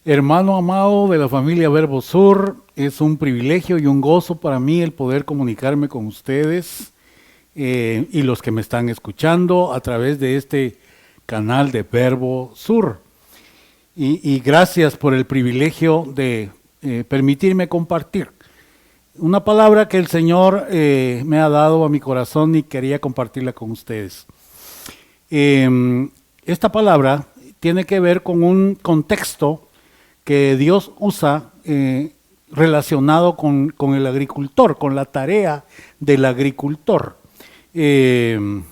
Hermano amado de la familia Verbo Sur, es un privilegio y un gozo para mí el poder comunicarme con ustedes y los que me están escuchando a través de este canal de Verbo Sur. Y gracias por el privilegio de permitirme compartir una palabra que el Señor me ha dado a mi corazón y quería compartirla con ustedes. Esta palabra tiene que ver con un contexto que Dios usa relacionado con el agricultor, con la tarea del agricultor. Dios,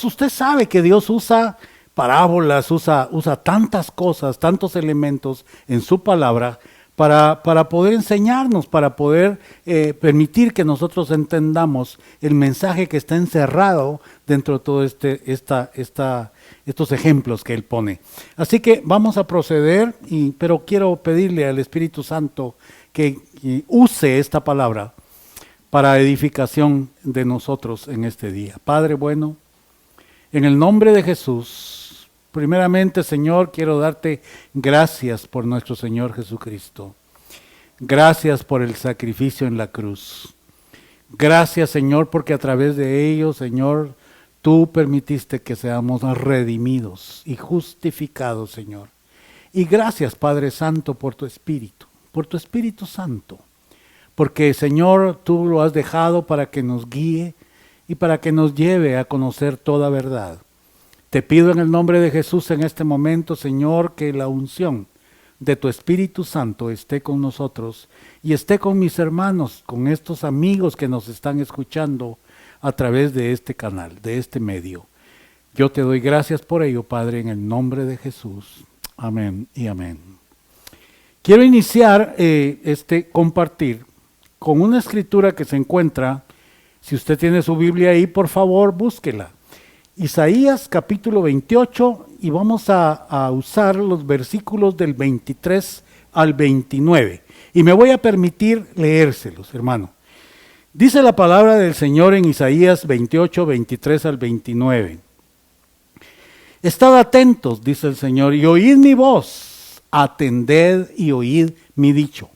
usted sabe que Dios usa parábolas, usa tantas cosas, tantos elementos en su palabra para poder enseñarnos, para poder permitir que nosotros entendamos el mensaje que está encerrado dentro de todo estos ejemplos que Él pone. Así que vamos a proceder, pero quiero pedirle al Espíritu Santo que use esta palabra para edificación de nosotros en este día. Padre bueno, en el nombre de Jesús, primeramente, Señor, quiero darte gracias por nuestro Señor Jesucristo. Gracias por el sacrificio en la cruz. Gracias, Señor, porque a través de ello, Señor, tú permitiste que seamos redimidos y justificados, Señor. Y gracias, Padre Santo, por tu Espíritu Santo. Porque, Señor, tú lo has dejado para que nos guíe y para que nos lleve a conocer toda verdad. Te pido en el nombre de Jesús en este momento, Señor, que la unción de tu Espíritu Santo esté con nosotros y esté con mis hermanos, con estos amigos que nos están escuchando a través de este canal, de este medio. Yo te doy gracias por ello, Padre, en el nombre de Jesús. Amén y amén. Quiero iniciar compartir con una escritura que se encuentra, si usted tiene su Biblia ahí, por favor, búsquela. Isaías capítulo 28 y vamos a usar los versículos del 23 al 29. Y me voy a permitir leérselos, hermano. Dice la palabra del Señor en Isaías 28, 23 al 29. Estad atentos, dice el Señor, y oíd mi voz, atended y oíd mi dicho.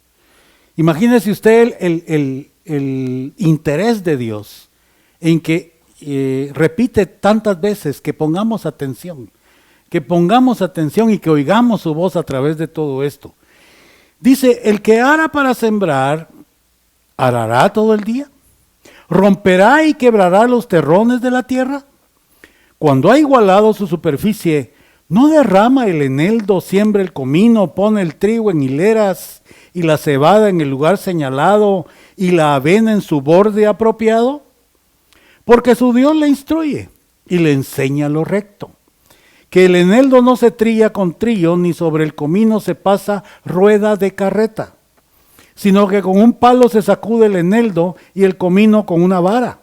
Imagínese usted el interés de Dios en que repite tantas veces que pongamos atención y que oigamos su voz a través de todo esto. Dice, el que ara para sembrar, arará todo el día, romperá y quebrará los terrones de la tierra. Cuando ha igualado su superficie, no derrama el eneldo, siembra el comino, pone el trigo en hileras y la cebada en el lugar señalado y la avena en su borde apropiado. Porque su Dios le instruye y le enseña lo recto. Que el eneldo no se trilla con trillo, ni sobre el comino se pasa rueda de carreta, sino que con un palo se sacude el eneldo y el comino con una vara.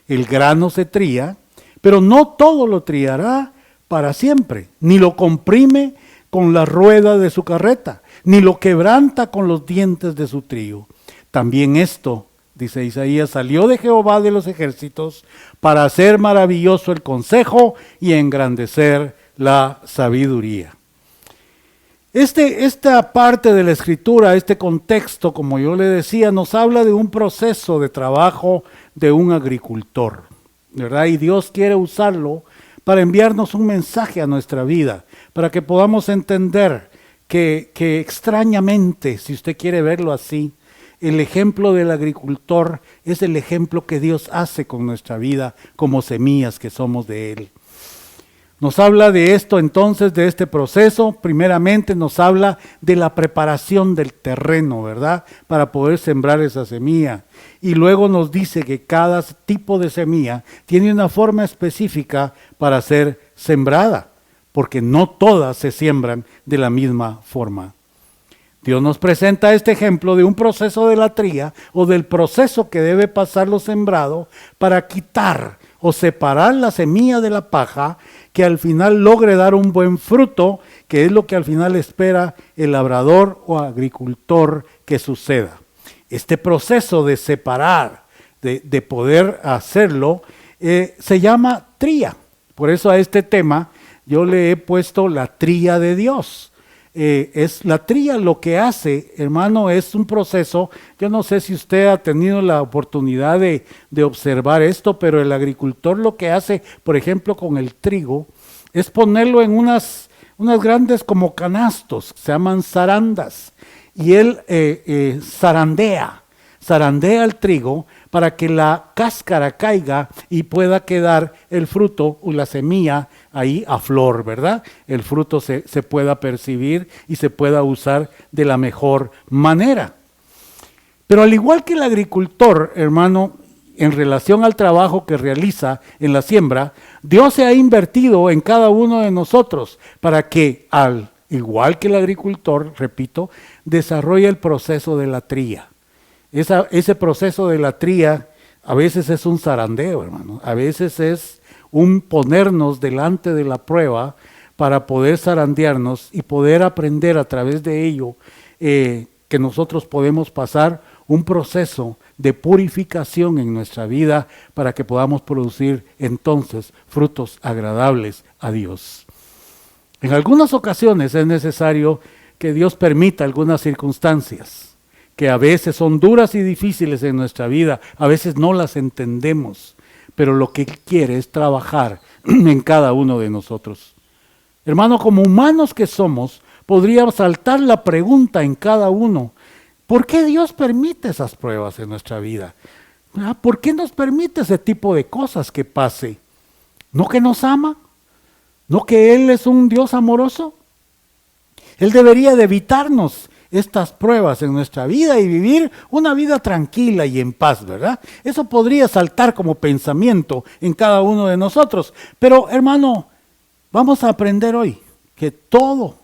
El grano se trilla, pero no todo lo trillará para siempre, ni lo comprime con la rueda de su carreta, ni lo quebranta con los dientes de su trillo. También esto, dice Isaías, salió de Jehová de los ejércitos para hacer maravilloso el consejo y engrandecer la sabiduría. Esta parte de la escritura, este contexto, como yo le decía, nos habla de un proceso de trabajo de un agricultor, ¿verdad? Y Dios quiere usarlo para enviarnos un mensaje a nuestra vida, para que podamos entender que extrañamente, si usted quiere verlo así, el ejemplo del agricultor es el ejemplo que Dios hace con nuestra vida como semillas que somos de Él. Nos habla de esto entonces, de este proceso. Primeramente nos habla de la preparación del terreno, ¿verdad? Para poder sembrar esa semilla. Y luego nos dice que cada tipo de semilla tiene una forma específica para ser sembrada, porque no todas se siembran de la misma forma. Dios nos presenta este ejemplo de un proceso de la tría o del proceso que debe pasar lo sembrado para quitar o separar la semilla de la paja que al final logre dar un buen fruto, que es lo que al final espera el labrador o agricultor que suceda. Este proceso de separar, de poder hacerlo, se llama tría. Por eso a este tema yo le he puesto la tría de Dios. es la tría lo que hace, hermano, es un proceso. Yo no sé si usted ha tenido la oportunidad de observar esto, pero el agricultor lo que hace, por ejemplo, con el trigo, es ponerlo en unas grandes como canastos, se llaman zarandas, y él zarandea el trigo para que la cáscara caiga y pueda quedar el fruto o la semilla ahí a flor, ¿verdad? El fruto se pueda percibir y se pueda usar de la mejor manera. Pero al igual que el agricultor, hermano, en relación al trabajo que realiza en la siembra, Dios se ha invertido en cada uno de nosotros para que, al igual que el agricultor, repito, desarrolle el proceso de la tría. Ese proceso de la tría a veces es un zarandeo, hermano. A veces es un ponernos delante de la prueba para poder zarandearnos y poder aprender a través de ello que nosotros podemos pasar un proceso de purificación en nuestra vida para que podamos producir entonces frutos agradables a Dios. En algunas ocasiones es necesario que Dios permita algunas circunstancias que a veces son duras y difíciles en nuestra vida, a veces no las entendemos, pero lo que Él quiere es trabajar en cada uno de nosotros. Hermano, como humanos que somos, podría saltar la pregunta en cada uno: ¿por qué Dios permite esas pruebas en nuestra vida? ¿Por qué nos permite ese tipo de cosas que pase? ¿No que nos ama? ¿No que Él es un Dios amoroso? Él debería de evitarnos estas pruebas en nuestra vida y vivir una vida tranquila y en paz, ¿verdad? Eso podría saltar como pensamiento en cada uno de nosotros. Pero, hermano, vamos a aprender hoy que todo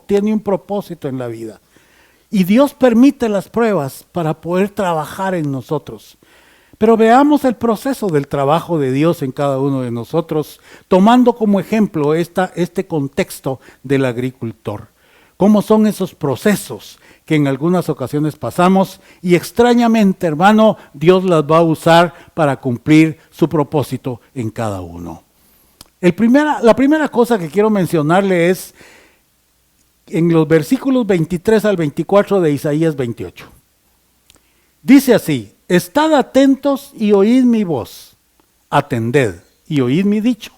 tiene un propósito en la vida. Y Dios permite las pruebas para poder trabajar en nosotros. Pero veamos el proceso del trabajo de Dios en cada uno de nosotros, tomando como ejemplo este contexto del agricultor. ¿Cómo son esos procesos que en algunas ocasiones pasamos? Y extrañamente, hermano, Dios las va a usar para cumplir su propósito en cada uno. La primera cosa que quiero mencionarle es en los versículos 23 al 24 de Isaías 28. Dice así: estad atentos y oíd mi voz, atended y oíd mi dicho.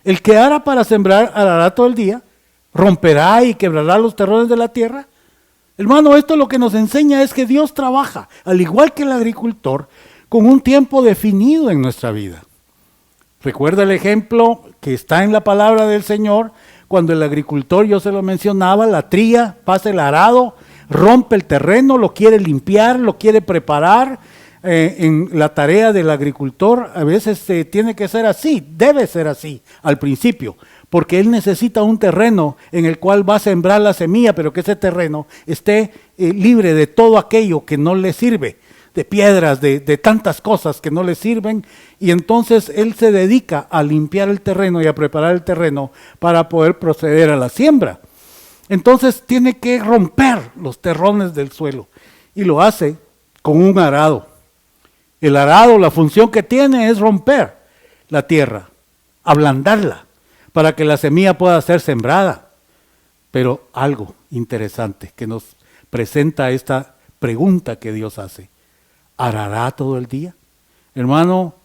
El que ara para sembrar arará todo el día, romperá y quebrará los terrones de la tierra. Hermano, esto lo que nos enseña es que Dios trabaja, al igual que el agricultor, con un tiempo definido en nuestra vida. Recuerda el ejemplo que está en la palabra del Señor, cuando el agricultor, yo se lo mencionaba, la tría, pasa el arado, rompe el terreno, lo quiere limpiar, lo quiere preparar. En la tarea del agricultor a veces tiene que ser así, debe ser así al principio, porque él necesita un terreno en el cual va a sembrar la semilla, pero que ese terreno esté libre de todo aquello que no le sirve, de piedras, de tantas cosas que no le sirven, y entonces él se dedica a limpiar el terreno y a preparar el terreno para poder proceder a la siembra. Entonces tiene que romper los terrones del suelo, y lo hace con un arado. El arado, la función que tiene es romper la tierra, ablandarla, para que la semilla pueda ser sembrada. Pero algo interesante que nos presenta esta pregunta que Dios hace: ¿arará todo el día? Hermano,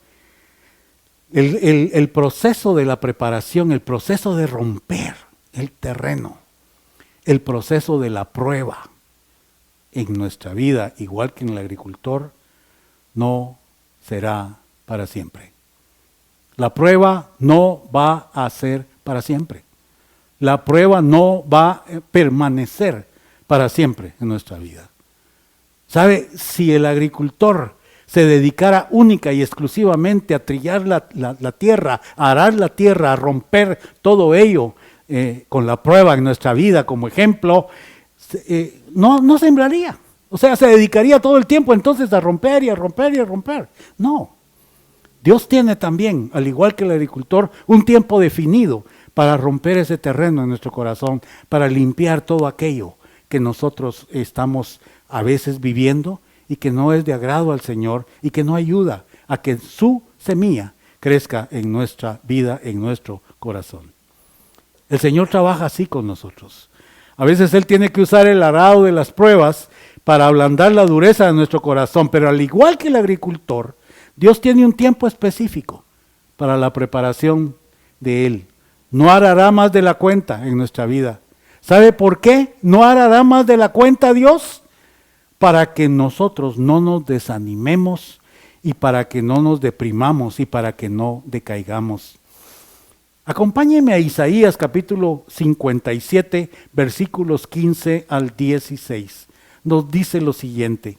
el proceso de la preparación, el proceso de romper el terreno, el proceso de la prueba en nuestra vida, igual que en el agricultor, no será para siempre. La prueba no va a ser para siempre. La prueba no va a permanecer para siempre en nuestra vida. ¿Sabe? Si el agricultor se dedicara única y exclusivamente a trillar la tierra, a arar la tierra, a romper todo ello con la prueba en nuestra vida como ejemplo, no sembraría. O sea, se dedicaría todo el tiempo entonces a romper y a romper y a romper. No. Dios tiene también, al igual que el agricultor, un tiempo definido para romper ese terreno en nuestro corazón, para limpiar todo aquello que nosotros estamos a veces viviendo y que no es de agrado al Señor y que no ayuda a que su semilla crezca en nuestra vida, en nuestro corazón. El Señor trabaja así con nosotros. A veces Él tiene que usar el arado de las pruebas para ablandar la dureza de nuestro corazón, pero al igual que el agricultor, Dios tiene un tiempo específico para la preparación de Él. No arará más de la cuenta en nuestra vida. ¿Sabe por qué no arará más de la cuenta Dios? Para que nosotros no nos desanimemos y para que no nos deprimamos y para que no decaigamos. Acompáñeme a Isaías capítulo 57, versículos 15 al 16. Nos dice lo siguiente: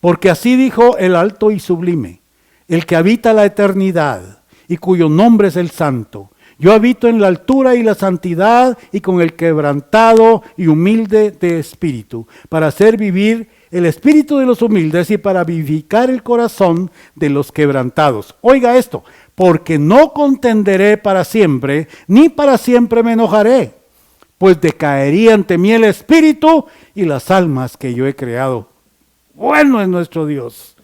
porque así dijo el alto y sublime, el que habita la eternidad y cuyo nombre es el Santo. Yo habito en la altura y la santidad y con el quebrantado y humilde de espíritu, para hacer vivir el espíritu de los humildes y para vivificar el corazón de los quebrantados. Oiga esto: porque no contenderé para siempre, ni para siempre me enojaré, pues decaería ante mí el espíritu y las almas que yo he creado. Bueno es nuestro Dios,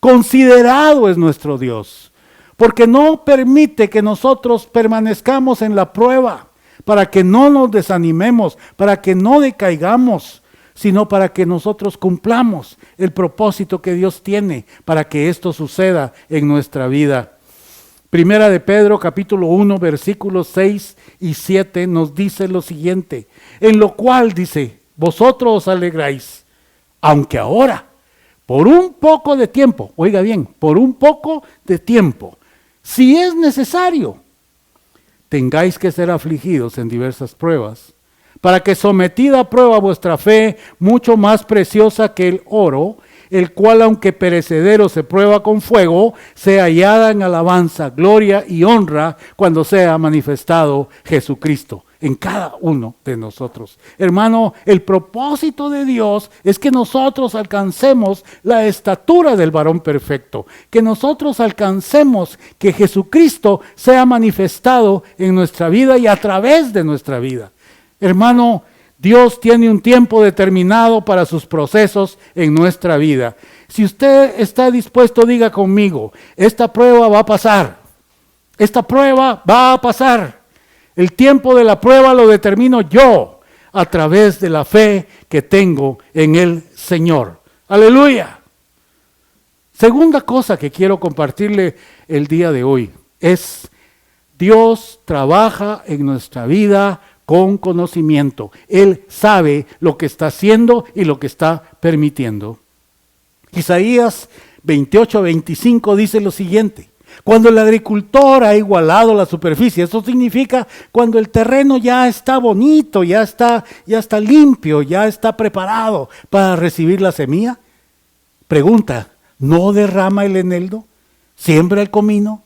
considerado es nuestro Dios, porque no permite que nosotros permanezcamos en la prueba, para que no nos desanimemos, para que no decaigamos, sino para que nosotros cumplamos el propósito que Dios tiene para que esto suceda en nuestra vida. Primera de Pedro capítulo 1 versículos 6 y 7 nos dice lo siguiente: en lo cual dice, vosotros os alegráis, aunque ahora, por un poco de tiempo, oiga bien, por un poco de tiempo, si es necesario, tengáis que ser afligidos en diversas pruebas, para que sometida a prueba vuestra fe, mucho más preciosa que el oro, el cual aunque perecedero se prueba con fuego, sea hallada en alabanza, gloria y honra cuando sea manifestado Jesucristo en cada uno de nosotros. Hermano, el propósito de Dios es que nosotros alcancemos la estatura del varón perfecto, que nosotros alcancemos que Jesucristo sea manifestado en nuestra vida y a través de nuestra vida. Hermano, Dios tiene un tiempo determinado para sus procesos en nuestra vida. Si usted está dispuesto, diga conmigo: esta prueba va a pasar. Esta prueba va a pasar. El tiempo de la prueba lo determino yo a través de la fe que tengo en el Señor. ¡Aleluya! Segunda cosa que quiero compartirle el día de hoy es: Dios trabaja en nuestra vida con conocimiento. Él sabe lo que está haciendo y lo que está permitiendo. Isaías 28:25 dice lo siguiente: cuando el agricultor ha igualado la superficie, eso significa cuando el terreno ya está bonito, ya está limpio, ya está preparado para recibir la semilla. Pregunta: ¿no derrama el eneldo? ¿Siembra el comino?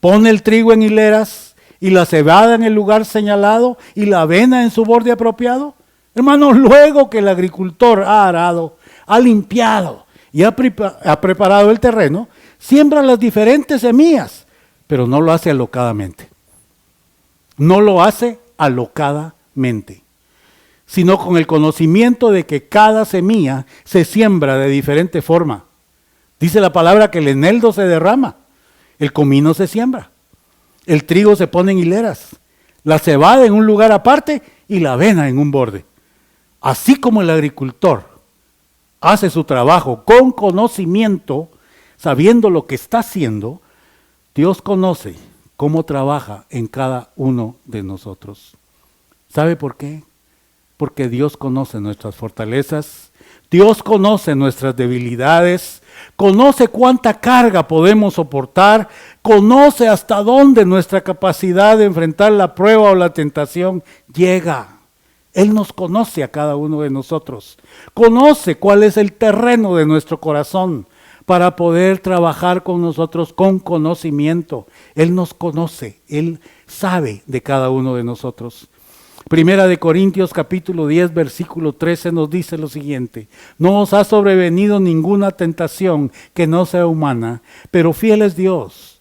¿Pone el trigo en hileras? ¿Y la cebada en el lugar señalado? ¿Y la avena en su borde apropiado? Hermanos, luego que el agricultor ha arado, ha limpiado y ha preparado el terreno, siembra las diferentes semillas, pero no lo hace alocadamente. No lo hace alocadamente, sino con el conocimiento de que cada semilla se siembra de diferente forma. Dice la palabra que el eneldo se derrama, el comino se siembra. El trigo se pone en hileras, la cebada en un lugar aparte y la avena en un borde. Así como el agricultor hace su trabajo con conocimiento, sabiendo lo que está haciendo, Dios conoce cómo trabaja en cada uno de nosotros. ¿Sabe por qué? Porque Dios conoce nuestras fortalezas, Dios conoce nuestras debilidades, conoce cuánta carga podemos soportar, conoce hasta dónde nuestra capacidad de enfrentar la prueba o la tentación llega. Él nos conoce a cada uno de nosotros, conoce cuál es el terreno de nuestro corazón para poder trabajar con nosotros con conocimiento. Él nos conoce, Él sabe de cada uno de nosotros. Primera de Corintios capítulo 10 versículo 13 nos dice lo siguiente: no os ha sobrevenido ninguna tentación que no sea humana, pero fiel es Dios.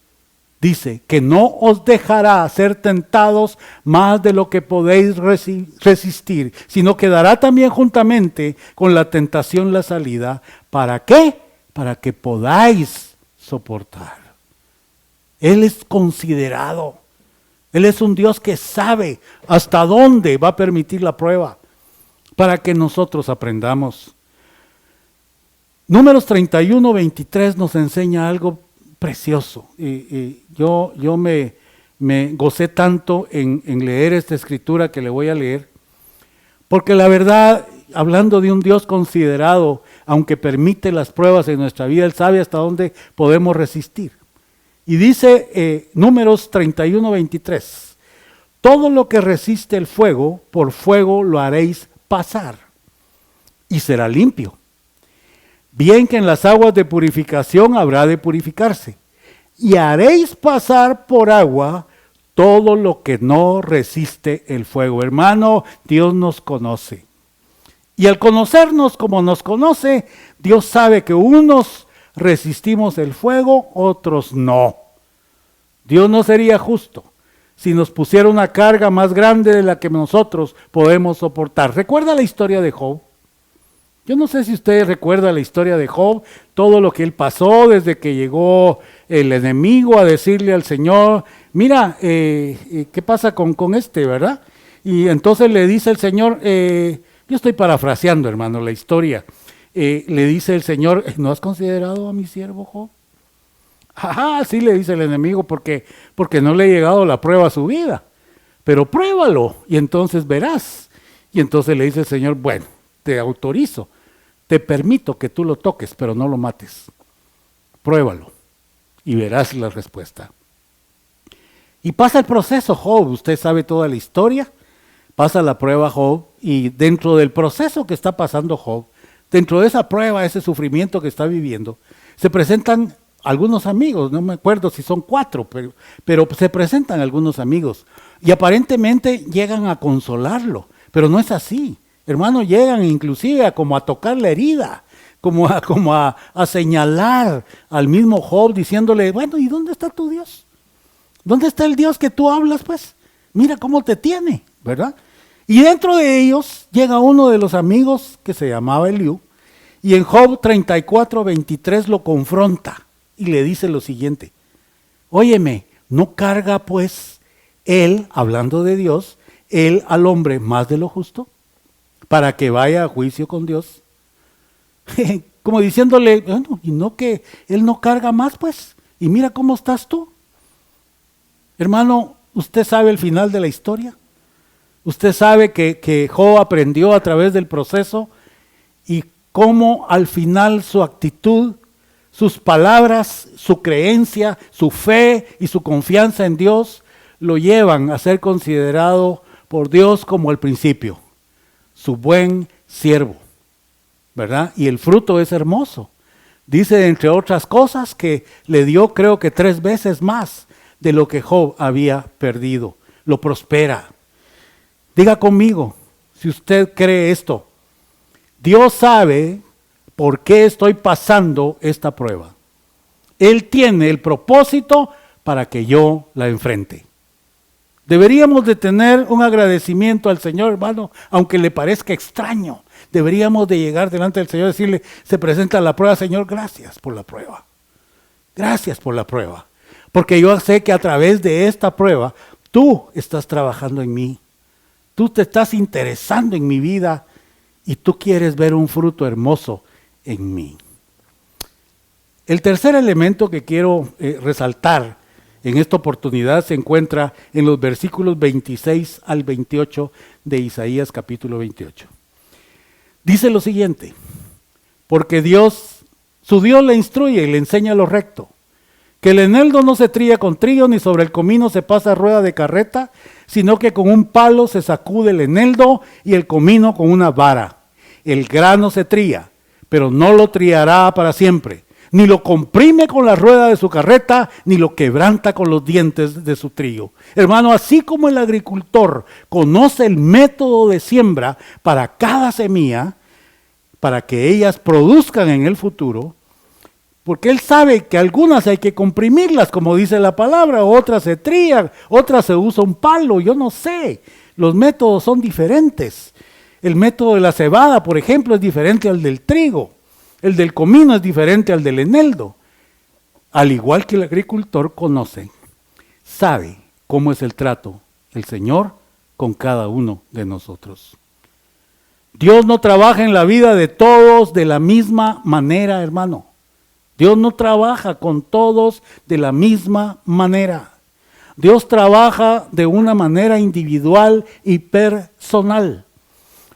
Dice que no os dejará ser tentados más de lo que podéis resistir, sino que dará también juntamente con la tentación la salida. ¿Para qué? Para que podáis soportar. Él es considerado. Él es un Dios que sabe hasta dónde va a permitir la prueba. para que nosotros aprendamos. Números 31, 23 nos enseña algo precioso. Yo me gocé tanto en leer esta escritura que le voy a leer, porque la verdad, hablando de un Dios considerado, aunque permite las pruebas en nuestra vida, Él sabe hasta dónde podemos resistir. Y dice Números 31, 23, todo lo que resiste el fuego, por fuego lo haréis pasar, y será limpio. Bien que en las aguas de purificación habrá de purificarse, y haréis pasar por agua todo lo que no resiste el fuego. Hermano, Dios nos conoce. Y al conocernos como nos conoce, Dios sabe que unos resistimos el fuego, otros no. Dios no sería justo si nos pusiera una carga más grande de la que nosotros podemos soportar. ¿Recuerda la historia de Job? Yo no sé si usted recuerda la historia de Job, todo lo que él pasó desde que llegó el enemigo a decirle al Señor, mira, ¿qué pasa con este, verdad? Y entonces le dice el Señor, yo estoy parafraseando, hermano, la historia. Le dice el Señor, ¿no has considerado a mi siervo Job? Ajá, sí, le dice el enemigo, porque no le ha llegado la prueba a su vida. Pero pruébalo y entonces verás. Y entonces le dice el Señor, bueno, te autorizo, te permito que tú lo toques, pero no lo mates. Pruébalo y verás la respuesta. Y pasa el proceso Job, usted sabe toda la historia, pasa la prueba Job, y dentro del proceso que está pasando Job, dentro de esa prueba, ese sufrimiento que está viviendo, se presentan algunos amigos, no me acuerdo si son 4, pero se presentan algunos amigos, y aparentemente llegan a consolarlo, pero no es así. Hermanos, llegan inclusive como a tocar la herida, como a señalar al mismo Job, diciéndole, bueno, ¿y dónde está tu Dios? ¿Dónde está el Dios que tú hablas, pues? Mira cómo te tiene, ¿verdad? Y dentro de ellos llega uno de los amigos que se llamaba Eliú, y en Job 34, 23 lo confronta y le dice lo siguiente, óyeme, ¿no carga pues él, hablando de Dios, él al hombre más de lo justo, para que vaya a juicio con Dios? Como diciéndole, bueno, y no que él no carga más, pues, y mira cómo estás tú. Hermano, ¿usted sabe el final de la historia? Usted sabe que Job aprendió a través del proceso y cómo al final su actitud, sus palabras, su creencia, su fe y su confianza en Dios lo llevan a ser considerado por Dios como el principio, su buen siervo, ¿verdad? Y el fruto es hermoso. Dice, entre otras cosas, que le dio creo que 3 veces más de lo que Job había perdido. Lo prospera. Diga conmigo, si usted cree esto, Dios sabe por qué estoy pasando esta prueba. Él tiene el propósito para que yo la enfrente. Deberíamos de tener un agradecimiento al Señor, hermano, aunque le parezca extraño. Deberíamos de llegar delante del Señor y decirle, se presenta la prueba, Señor, gracias por la prueba. Gracias por la prueba. Porque yo sé que a través de esta prueba, tú estás trabajando en mí. Tú te estás interesando en mi vida y tú quieres ver un fruto hermoso en mí. El tercer elemento que quiero resaltar en esta oportunidad se encuentra en los versículos 26 al 28 de Isaías capítulo 28. Dice lo siguiente, porque su Dios le instruye y le enseña lo recto, que el eneldo no se trilla con trillo, ni sobre el comino se pasa rueda de carreta, sino que con un palo se sacude el eneldo y el comino con una vara. El grano se trilla, pero no lo trillará para siempre, ni lo comprime con la rueda de su carreta, ni lo quebranta con los dientes de su trillo. Hermano, así como el agricultor conoce el método de siembra para cada semilla, para que ellas produzcan en el futuro, porque él sabe que algunas hay que comprimirlas, como dice la palabra, otras se trillan, otras se usa un palo, yo no sé. Los métodos son diferentes. El método de la cebada, por ejemplo, es diferente al del trigo. El del comino es diferente al del eneldo. Al igual que el agricultor conoce, sabe cómo es el trato del Señor con cada uno de nosotros. Dios no trabaja en la vida de todos de la misma manera, hermano. Dios no trabaja con todos de la misma manera. Dios trabaja de una manera individual y personal.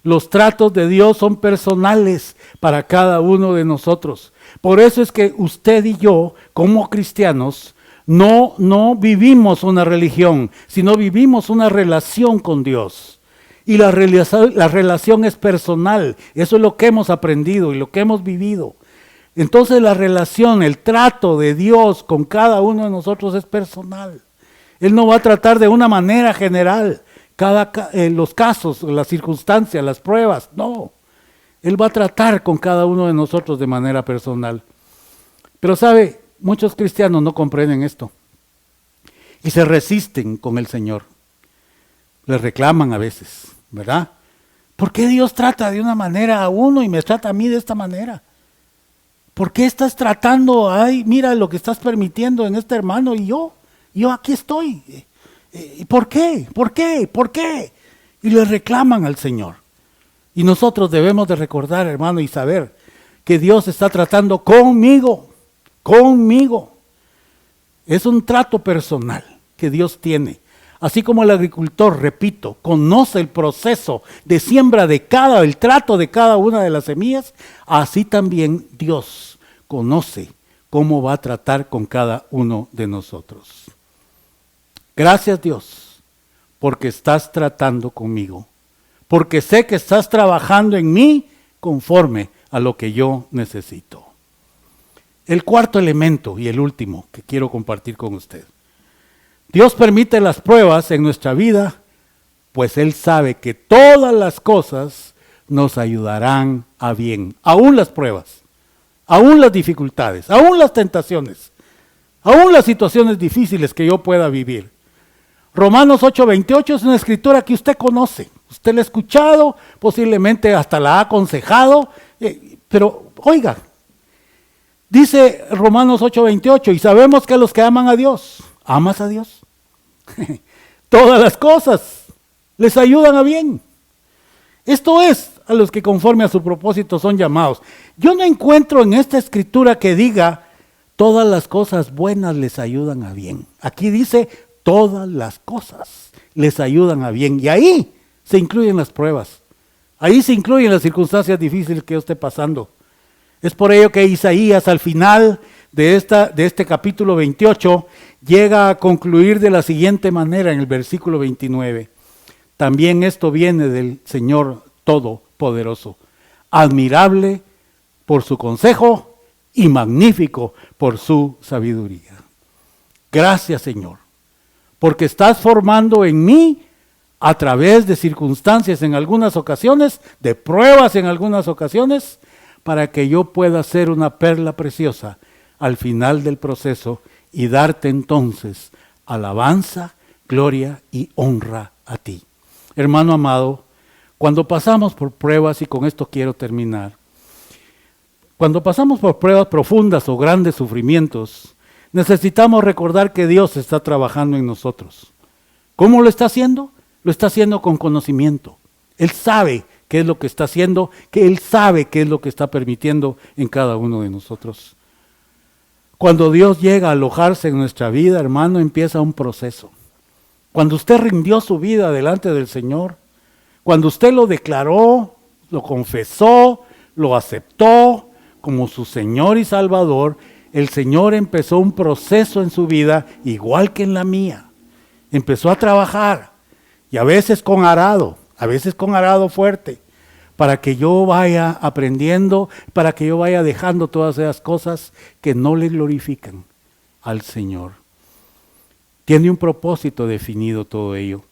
Los tratos de Dios son personales para cada uno de nosotros. Por eso es que usted y yo, como cristianos, no vivimos una religión, sino vivimos una relación con Dios. Y la relación es personal. Eso es lo que hemos aprendido y lo que hemos vivido. Entonces la relación, el trato de Dios con cada uno de nosotros es personal. Él no va a tratar de una manera general los casos, las circunstancias, las pruebas. No, Él va a tratar con cada uno de nosotros de manera personal. Pero sabe, muchos cristianos no comprenden esto y se resisten con el Señor. Le reclaman a veces, ¿verdad? ¿Por qué Dios trata de una manera a uno y me trata a mí de esta manera? ¿Por qué estás tratando, mira lo que estás permitiendo en este hermano y yo aquí estoy? ¿Y por qué? ¿Por qué? ¿Por qué? Y le reclaman al Señor. Y nosotros debemos de recordar, hermano, y saber que Dios está tratando conmigo. Es un trato personal que Dios tiene. Así como el agricultor, repito, conoce el proceso de siembra el trato de cada una de las semillas, así también Dios conoce cómo va a tratar con cada uno de nosotros. Gracias, Dios, porque estás tratando conmigo, porque sé que estás trabajando en mí conforme a lo que yo necesito. El cuarto elemento y el último que quiero compartir con usted. Dios permite las pruebas en nuestra vida, pues Él sabe que todas las cosas nos ayudarán a bien. Aún las pruebas, aún las dificultades, aún las tentaciones, aún las situaciones difíciles que yo pueda vivir. Romanos 8:28 es una escritura que usted conoce. Usted la ha escuchado, posiblemente hasta la ha aconsejado, pero oiga, dice Romanos 8:28, y sabemos que a los que aman a Dios, ¿amas a Dios? Todas las cosas les ayudan a bien. Esto es, a los que conforme a su propósito son llamados. Yo no encuentro en esta escritura que diga, todas las cosas buenas les ayudan a bien. Aquí dice, todas las cosas les ayudan a bien. Y ahí se incluyen las pruebas. Ahí se incluyen las circunstancias difíciles que yo esté pasando. Es por ello que Isaías al final de este capítulo 28 llega a concluir de la siguiente manera en el versículo 29. También esto viene del Señor Todopoderoso, admirable por su consejo y magnífico por su sabiduría. Gracias, Señor, porque estás formando en mí a través de circunstancias en algunas ocasiones, de pruebas en algunas ocasiones, para que yo pueda ser una perla preciosa al final del proceso y darte entonces alabanza, gloria y honra a ti. Hermano amado, cuando pasamos por pruebas, y con esto quiero terminar, cuando pasamos por pruebas profundas o grandes sufrimientos, necesitamos recordar que Dios está trabajando en nosotros. ¿Cómo lo está haciendo? Lo está haciendo con conocimiento. Él sabe qué es lo que está haciendo, que Él sabe qué es lo que está permitiendo en cada uno de nosotros. Cuando Dios llega a alojarse en nuestra vida, hermano, empieza un proceso. Cuando usted rindió su vida delante del Señor, cuando usted lo declaró, lo confesó, lo aceptó como su Señor y Salvador, el Señor empezó un proceso en su vida igual que en la mía. Empezó a trabajar y a veces con arado fuerte, para que yo vaya aprendiendo, para que yo vaya dejando todas esas cosas que no le glorifican al Señor. Tiene un propósito definido todo ello,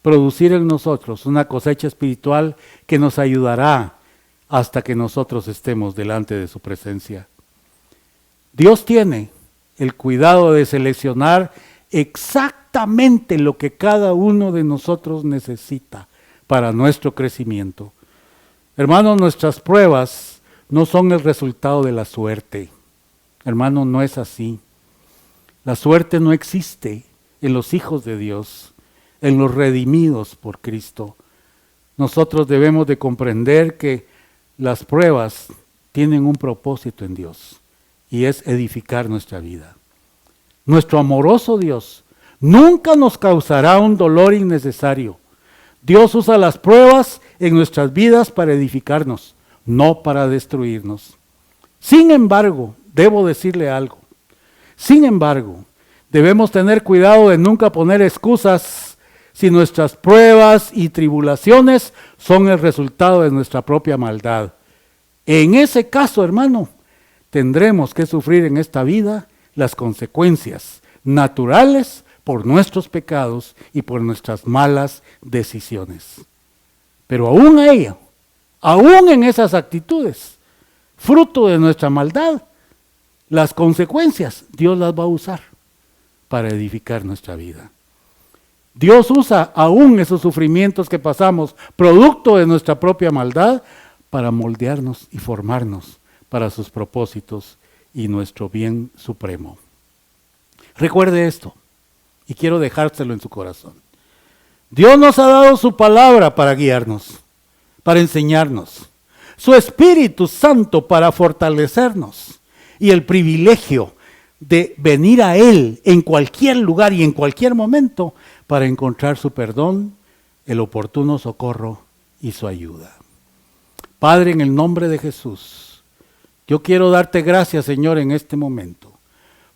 producir en nosotros una cosecha espiritual que nos ayudará hasta que nosotros estemos delante de su presencia. Dios tiene el cuidado de seleccionar exactamente lo que cada uno de nosotros necesita para nuestro crecimiento. Hermanos, nuestras pruebas no son el resultado de la suerte. Hermano, no es así. La suerte no existe en los hijos de Dios, en los redimidos por Cristo. nosotros debemos de comprender que las pruebas tienen un propósito en Dios y es edificar nuestra vida. Nuestro amoroso Dios nunca nos causará un dolor innecesario. Dios usa las pruebas en nuestras vidas para edificarnos, no para destruirnos. Sin embargo, debo decirle algo. Sin embargo, debemos tener cuidado de nunca poner excusas si nuestras pruebas y tribulaciones son el resultado de nuestra propia maldad. En ese caso, hermano, tendremos que sufrir en esta vida las consecuencias naturales por nuestros pecados y por nuestras malas decisiones. Pero aún a ello, aún en esas actitudes, fruto de nuestra maldad, las consecuencias Dios las va a usar para edificar nuestra vida. Dios usa aún esos sufrimientos que pasamos, producto de nuestra propia maldad, para moldearnos y formarnos para sus propósitos y nuestro bien supremo. Recuerde esto, y quiero dejárselo en su corazón. Dios nos ha dado su palabra para guiarnos, para enseñarnos, su Espíritu Santo para fortalecernos, y el privilegio de venir a Él en cualquier lugar y en cualquier momento para encontrar su perdón, el oportuno socorro y su ayuda. Padre, en el nombre de Jesús, yo quiero darte gracias, Señor, en este momento,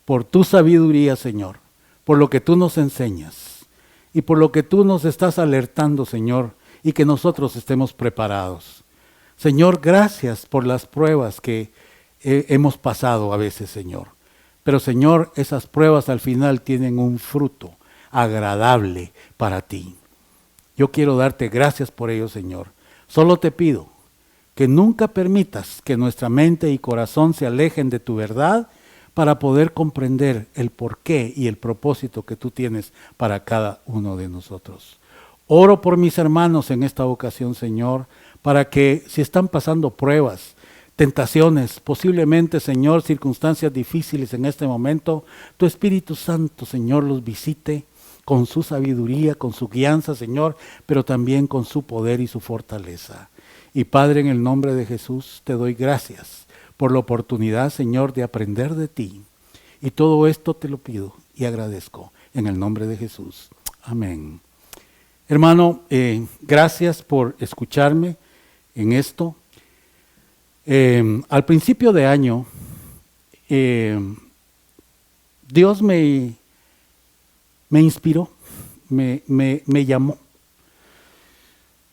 por tu sabiduría, Señor, por lo que tú nos enseñas y por lo que tú nos estás alertando, Señor, y que nosotros estemos preparados. Señor, gracias por las pruebas que hemos pasado a veces, Señor. Pero, Señor, esas pruebas al final tienen un fruto agradable para ti. Yo quiero darte gracias por ello, Señor. Solo te pido que nunca permitas que nuestra mente y corazón se alejen de tu verdad para poder comprender el porqué y el propósito que tú tienes para cada uno de nosotros. Oro por mis hermanos en esta ocasión, Señor, para que si están pasando pruebas, tentaciones, posiblemente, Señor, circunstancias difíciles en este momento, tu Espíritu Santo, Señor, los visite con su sabiduría, con su guianza, Señor, pero también con su poder y su fortaleza. Y Padre, en el nombre de Jesús, te doy gracias por la oportunidad, Señor, de aprender de ti. Y todo esto te lo pido y agradezco en el nombre de Jesús. Amén. Hermano, gracias por escucharme en esto. Al principio de año, Dios me inspiró, me llamó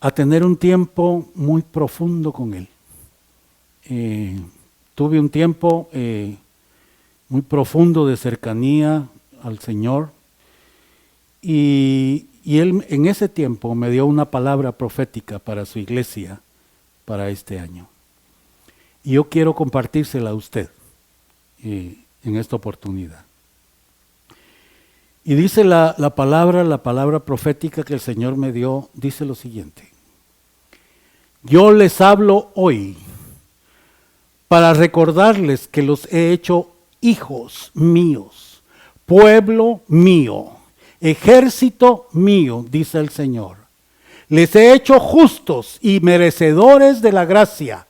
a tener un tiempo muy profundo con Él. Tuve un tiempo muy profundo de cercanía al Señor y Él en ese tiempo me dio una palabra profética para su iglesia para este año. Y yo quiero compartírsela a usted en esta oportunidad. Y dice la palabra profética que el Señor me dio, dice lo siguiente: yo les hablo hoy para recordarles que los he hecho hijos míos, pueblo mío, ejército mío, dice el Señor. Les he hecho justos y merecedores de la gracia.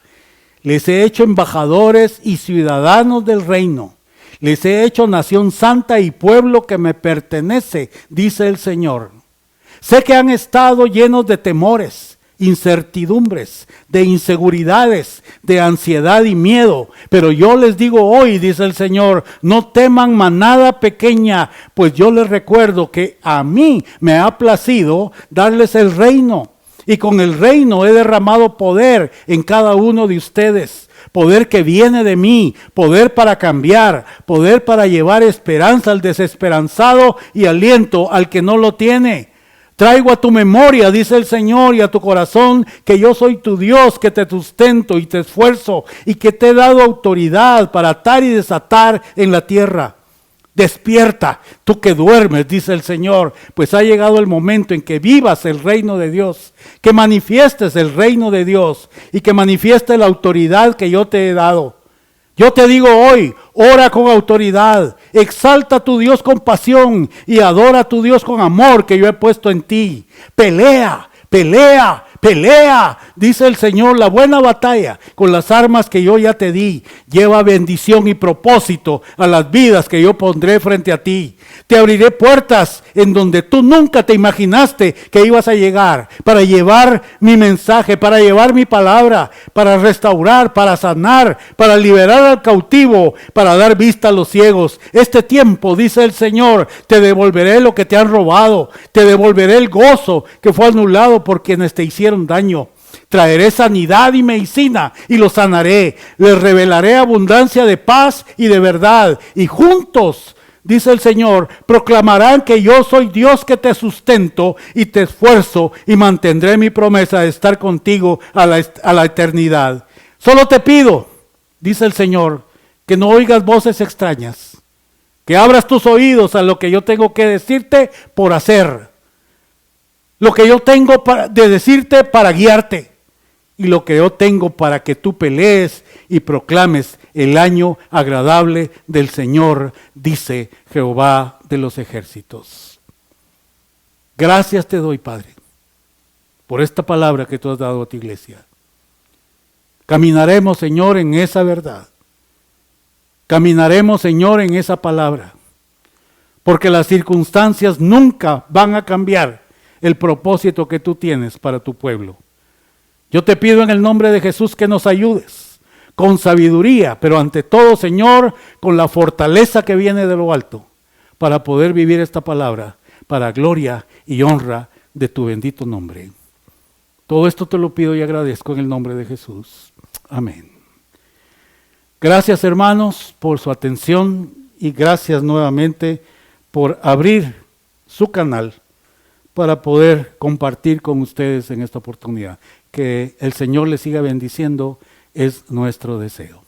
Les he hecho embajadores y ciudadanos del reino. Les he hecho nación santa y pueblo que me pertenece, dice el Señor. Sé que han estado llenos de temores, incertidumbres, de inseguridades, de ansiedad y miedo. Pero yo les digo hoy, dice el Señor, no teman manada pequeña, pues yo les recuerdo que a mí me ha placido darles el reino. Y con el reino he derramado poder en cada uno de ustedes. Poder que viene de mí, poder para cambiar, poder para llevar esperanza al desesperanzado y aliento al que no lo tiene. Traigo a tu memoria, dice el Señor, y a tu corazón, que yo soy tu Dios, que te sustento y te esfuerzo, y que te he dado autoridad para atar y desatar en la tierra. Despierta, tú que duermes, dice el Señor, pues ha llegado el momento en que vivas el reino de Dios, que manifiestes el reino de Dios y que manifiestes la autoridad que yo te he dado. Yo te digo hoy, ora con autoridad, exalta a tu Dios con pasión y adora a tu Dios con amor que yo he puesto en ti. Pelea, pelea, Pelea, dice el Señor, la buena batalla con las armas que yo ya te di. Lleva bendición y propósito a las vidas que yo pondré frente a ti. Te abriré puertas en donde tú nunca te imaginaste que ibas a llegar, para llevar mi mensaje, para llevar mi palabra, para restaurar, para sanar, para liberar al cautivo, para dar vista a los ciegos. Este tiempo, dice el Señor, te devolveré lo que te han robado, te devolveré el gozo que fue anulado por quienes te hicieron daño. Traeré sanidad y medicina y los sanaré. Les revelaré abundancia de paz y de verdad. Y juntos, dice el Señor, proclamarán que yo soy Dios que te sustento y te esfuerzo y mantendré mi promesa de estar contigo a la eternidad. Solo te pido, dice el Señor, que no oigas voces extrañas, que abras tus oídos a lo que yo tengo que decirte por hacer. Lo que yo tengo de decirte para guiarte y lo que yo tengo para que tú pelees y proclames el año agradable del Señor, dice Jehová de los ejércitos. Gracias te doy, Padre, por esta palabra que tú has dado a tu iglesia. Caminaremos, Señor, en esa verdad. Caminaremos, Señor, en esa palabra, porque las circunstancias nunca van a cambiar el propósito que tú tienes para tu pueblo. Yo te pido en el nombre de Jesús que nos ayudes con sabiduría, pero ante todo, Señor, con la fortaleza que viene de lo alto, para poder vivir esta palabra, para gloria y honra de tu bendito nombre. Todo esto te lo pido y agradezco en el nombre de Jesús. Amén. Gracias, hermanos, por su atención y gracias nuevamente por abrir su canal para poder compartir con ustedes en esta oportunidad. Que el Señor les siga bendiciendo es nuestro deseo.